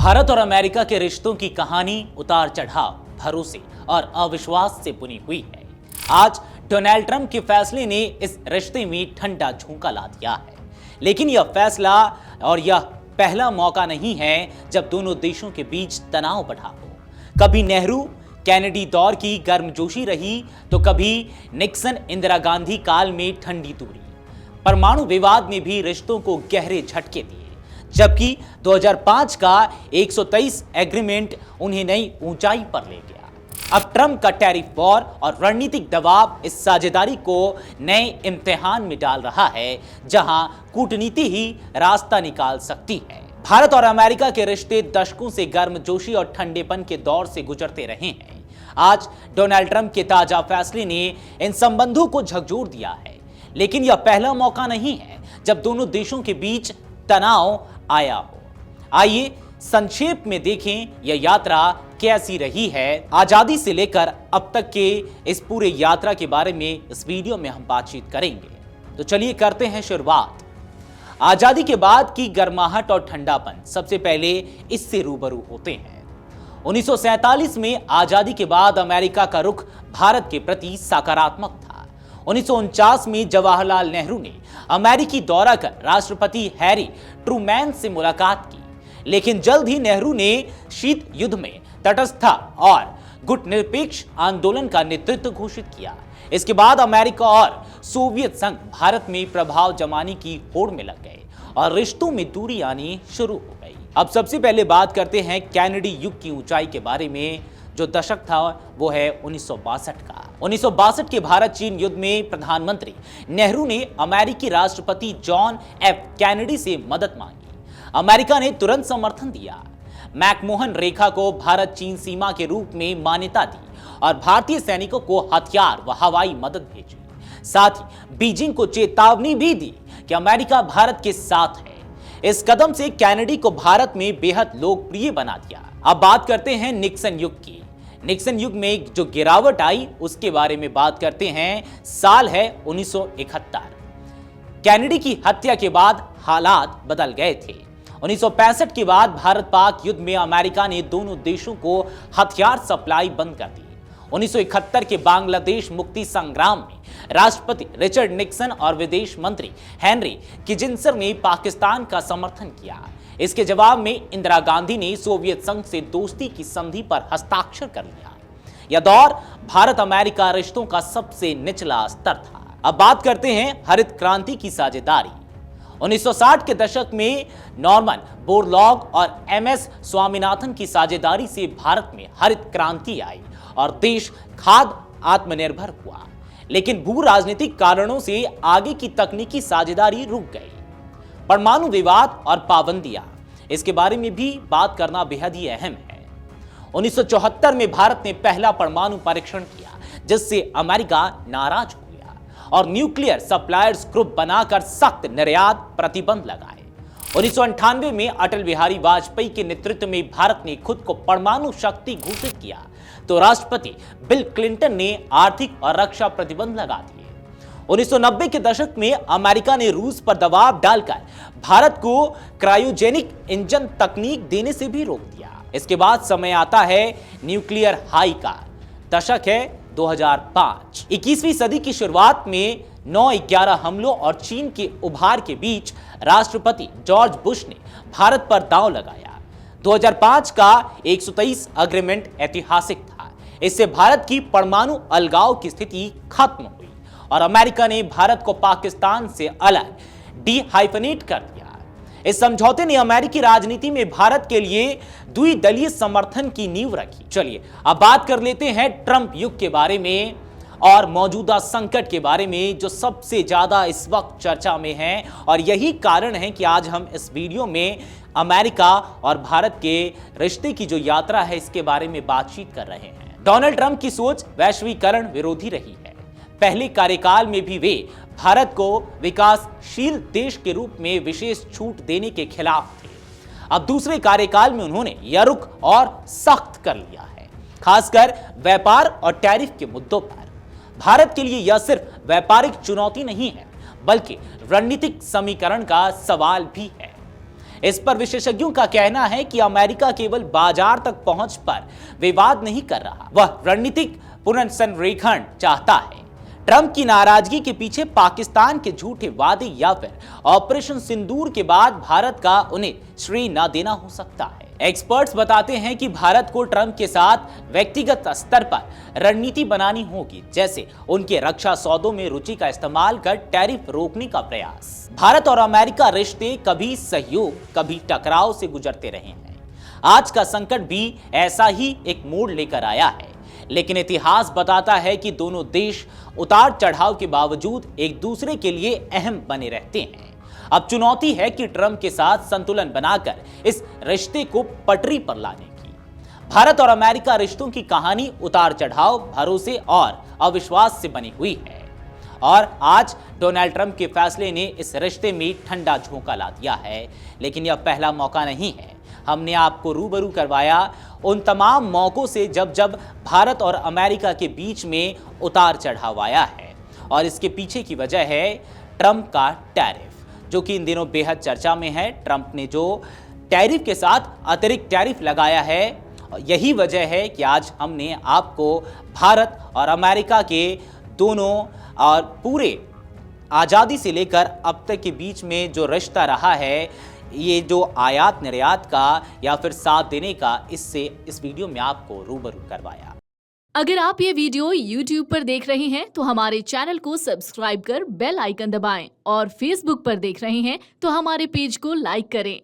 भारत और अमेरिका के रिश्तों की कहानी उतार चढ़ाव, भरोसे और अविश्वास से बुनी हुई है। आज डोनाल्ड ट्रंप के फैसले ने इस रिश्ते में ठंडा झोंका ला दिया है, लेकिन यह फैसला और यह पहला मौका नहीं है जब दोनों देशों के बीच तनाव बढ़ा हो। कभी नेहरू कैनेडी दौर की गर्मजोशी रही, तो कभी निक्सन इंदिरा गांधी काल में ठंडी दूरी। परमाणु विवाद में भी रिश्तों को गहरे झटके दिए, जबकि 2005 का 123 एग्रीमेंट उन्हें नई ऊंचाई पर ले गया। अब ट्रंप का टैरिफ वॉर और रणनीतिक दबाव इस साझेदारी को नए इम्तिहान में डाल रहा है, जहां कूटनीति ही रास्ता निकाल सकती है। भारत और अमेरिका के रिश्ते दशकों से गर्मजोशी और ठंडेपन के दौर से गुजरते रहे हैं। आज डोनाल्ड ट्रंप के ताजा फैसले ने इन संबंधों को झकझोर दिया है, लेकिन यह पहला मौका नहीं है जब दोनों देशों के बीच तनाव आया हो। आइए संक्षेप में देखें यह यात्रा कैसी रही है। आजादी से लेकर अब तक के इस पूरे यात्रा के बारे में इस वीडियो में हम बातचीत करेंगे। तो चलिए करते हैं शुरुआत। आजादी के बाद की गर्माहट और ठंडापन सबसे पहले इससे रूबरू होते हैं। 1947 में आजादी के बाद अमेरिका का रुख भारत के प्रति सकारात्मक था। 1949 में जवाहरलाल नेहरू ने अमेरिकी दौरा कर राष्ट्रपति हैरी ट्रूमैन से मुलाकात की, लेकिन जल्द ही नेहरू ने शीत युद्ध में तटस्थता और गुटनिरपेक्ष आंदोलन का नेतृत्व घोषित किया। इसके बाद अमेरिका और सोवियत संघ भारत में प्रभाव जमाने की होड़ में लग गए और रिश्तों में दूरी आनी शुरू हो गई। अब सबसे पहले बात करते हैं कैनेडी युग की ऊंचाई के बारे में। जो दशक था वो है 1962 का। 1962 के भारत चीन युद्ध में प्रधानमंत्री नेहरू ने अमेरिकी राष्ट्रपति जॉन एफ कैनेडी से मदद मांगी। अमेरिका ने तुरंत समर्थन दिया। मैकमोहन रेखा को भारत चीन सीमा के रूप में मान्यता दी और भारतीय सैनिकों को हथियार व हवाई मदद भेजी। साथ ही बीजिंग को चेतावनी भी दी कि अमेरिका भारत के साथ है। इस कदम से कैनेडी को भारत में बेहद लोकप्रिय बना दिया। अब बात करते हैं निक्सन युग की। निक्सन युग में जो गिरावट आई उसके बारे में बात करते हैं। साल है 1971। कैनेडी की हत्या के बाद हालात बदल गए थे। 1965 के बाद भारत पाक युद्ध में अमेरिका ने दोनों देशों को हथियार सप्लाई बंद कर दी। 1971 के बांग्लादेश मुक्ति संग्राम में राष्ट्रपति रिचर्ड निक्सन और विदेश मंत्री हेनरी किसिंजर ने पाकिस्तान का समर्थन किया। इसके जवाब में इंदिरा गांधी ने सोवियत संघ से दोस्ती की संधि पर हस्ताक्षर कर लिया। यह दौर भारत अमेरिका रिश्तों का सबसे निचला स्तर था। अब बात करते हैं हरित क्रांति की साझेदारी। 1960 के दशक में नॉर्मन बोरलॉग और एमएस स्वामीनाथन की साझेदारी से भारत में हरित क्रांति आई और देश खाद्य आत्मनिर्भर हुआ। लेकिन भू राजनीतिक कारणों से आगे की तकनीकी साझेदारी रुक गई। परमाणु विवाद और पाबंदियां, इसके बारे में भी बात करना बेहद ही अहम है। 1974 में भारत ने पहला परमाणु परीक्षण किया, जिससे अमेरिका नाराज हो गया और न्यूक्लियर सप्लायर्स ग्रुप बनाकर सख्त निर्यात प्रतिबंध लगाए। 1998 में अटल बिहारी वाजपेयी के नेतृत्व में भारत ने खुद को परमाणु शक्ति घोषित किया, तो राष्ट्रपति बिल क्लिंटन ने आर्थिक और रक्षा प्रतिबंध लगा दिए। 1990 के दशक में अमेरिका ने रूस पर दबाव डालकर भारत को क्रायोजेनिक इंजन तकनीक देने से भी रोक दिया। इसके बाद समय आता है न्यूक्लियर हाई का। दशक है 2005। 21वीं सदी की शुरुआत में 9/11 हमलों और चीन के उभार के बीच राष्ट्रपति जॉर्ज बुश ने भारत पर दांव लगाया। 2005 का 123 एग्रीमेंट ऐतिहासिक था। इससे भारत की परमाणु अलगाव की स्थिति खत्म हुई और अमेरिका ने भारत को पाकिस्तान से अलग डिहाइफनेट कर दिया। इस समझौते ने अमेरिकी राजनीति में भारत के लिए द्विदलीय समर्थन की नींव रखी। चलिए अब बात कर लेते हैं ट्रंप युग के बारे में और मौजूदा संकट के बारे में, जो सबसे ज्यादा इस वक्त चर्चा में है। और यही कारण है कि आज हम इस वीडियो में अमेरिका और भारत के रिश्ते की जो यात्रा है इसके बारे में बातचीत कर रहे हैं। डोनाल्ड ट्रंप की सोच वैश्वीकरण विरोधी रही है। पहले कार्यकाल में भी वे भारत को विकासशील देश के रूप में विशेष छूट देने के खिलाफ थे। अब दूसरे कार्यकाल में उन्होंने यह रुख और सख्त कर लिया है, खासकर व्यापार और टैरिफ के मुद्दों पर। भारत के लिए यह सिर्फ व्यापारिक चुनौती नहीं है, बल्कि रणनीतिक समीकरण का सवाल भी है। इस पर विशेषज्ञों का कहना है कि अमेरिका केवल बाजार तक पहुंच पर विवाद नहीं कर रहा, वह रणनीतिक पुनर्संरेखण चाहता है। ट्रंप की नाराजगी के पीछे पाकिस्तान के झूठे वादे या फिर ऑपरेशन सिंदूर के बाद भारत का उन्हें श्रेय न देना हो सकता है। एक्सपर्ट्स बताते हैं कि भारत को ट्रंप के साथ व्यक्तिगत स्तर पर रणनीति बनानी होगी, जैसे उनके रक्षा सौदों में रुचि का इस्तेमाल कर टैरिफ रोकने का प्रयास। भारत और अमेरिका रिश्ते कभी सहयोग कभी टकराव से गुजरते रहे हैं। आज का संकट भी ऐसा ही एक मोड़ लेकर आया है, लेकिन इतिहास बताता है कि दोनों देश उतार चढ़ाव के बावजूद एक दूसरे के लिए अहम बने रहते हैं। अब चुनौती है कि ट्रंप के साथ संतुलन बनाकर इस रिश्ते को पटरी पर लाने की। भारत और अमेरिका रिश्तों की कहानी उतार चढ़ाव, भरोसे और अविश्वास से बनी हुई है, और आज डोनाल्ड ट्रंप के फैसले ने इस रिश्ते में ठंडा झोंका ला दिया है। लेकिन यह पहला मौका नहीं है। हमने आपको रूबरू करवाया उन तमाम मौकों से जब जब भारत और अमेरिका के बीच में उतार चढ़ाव आया है, और इसके पीछे की वजह है ट्रंप का टैरिफ, जो कि इन दिनों बेहद चर्चा में है। ट्रंप ने जो टैरिफ के साथ अतिरिक्त टैरिफ लगाया है, यही वजह है कि आज हमने आपको भारत और अमेरिका के दोनों और पूरे आज़ादी से लेकर अब तक के बीच में जो रिश्ता रहा है, ये जो आयात निर्यात का या फिर साथ देने का, इससे इस वीडियो में आपको रूबरू करवाया। अगर आप ये वीडियो YouTube पर देख रहे हैं तो हमारे चैनल को सब्सक्राइब कर बेल आइकन दबाएं, और Facebook पर देख रहे हैं तो हमारे पेज को लाइक करें।